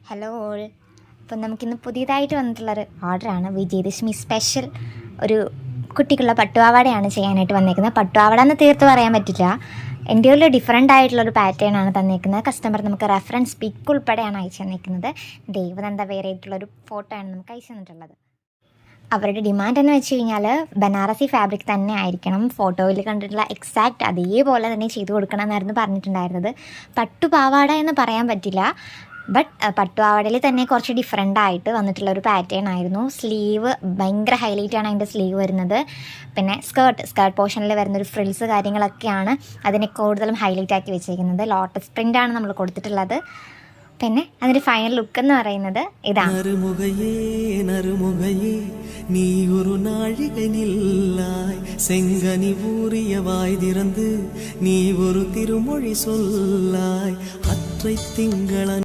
Hello all. അപ്പം നമുക്കിന്ന് പുതിയതായിട്ട് വന്നിട്ടുള്ളൊരു ഓർഡറാണ്. വിജയദശമി സ്പെഷ്യൽ ഒരു കുട്ടിക്കുള്ള പട്ടുപാവാടയാണ് ചെയ്യാനായിട്ട് വന്നേക്കുന്നത്. പട്ടുപാവാട എന്ന് തീർത്ത് പറയാൻ പറ്റില്ല, എൻ്റെ ഒരു ഡിഫറെൻ്റ് ആയിട്ടുള്ളൊരു പാറ്റേൺ ആണ് തന്നേക്കുന്നത്. കസ്റ്റമർ നമുക്ക് റെഫറൻസ് പിക്ക് ഉൾപ്പെടെയാണ് അയച്ചു തന്നേക്കുന്നത്. ദൈവനന്ദ വേറെ ആയിട്ടുള്ളൊരു ഫോട്ടോ ആണ് നമുക്ക് അയച്ചു തന്നിട്ടുള്ളത്. അവരുടെ ഡിമാൻഡ് എന്ന് വെച്ച് കഴിഞ്ഞാൽ ബനാറസി ഫാബ്രിക് തന്നെ ആയിരിക്കണം, ഫോട്ടോയിൽ കണ്ടിട്ടുള്ള എക്സാക്റ്റ് അതേപോലെ തന്നെ ചെയ്തു കൊടുക്കണം എന്നായിരുന്നു പറഞ്ഞിട്ടുണ്ടായിരുന്നത്. പട്ടുപാവാട എന്ന് പറയാൻ പറ്റില്ല, ബട്ട് പട്ടുപാവാടയിൽ തന്നെ കുറച്ച് ഡിഫറെൻ്റ് ആയിട്ട് വന്നിട്ടുള്ള ഒരു പാറ്റേൺ ആയിരുന്നു. സ്ലീവ് ഭയങ്കര ഹൈലൈറ്റ് ആണ് അതിൻ്റെ സ്ലീവ് വരുന്നത്. പിന്നെ സ്കേർട്ട് പോർഷനിൽ വരുന്നൊരു ഫ്രിൽസ് കാര്യങ്ങളൊക്കെയാണ് അതിനെ കൂടുതലും ഹൈലൈറ്റ് ആക്കി വെച്ചിരിക്കുന്നത്. ലോട്ടസ് പ്രിൻ്റാണ് നമ്മൾ കൊടുത്തിട്ടുള്ളത്. പിന്നെ അതിൻ്റെ ഫൈനൽ ലുക്ക് എന്ന് പറയുന്നത് ഇതാണ്. நீ ஒரு நாழிகை நில்லாய் செங்கனி ஊறிய வாய் திறந்து நீ ஒரு திருமொழி சொல்லாய் அற்றை திங்கள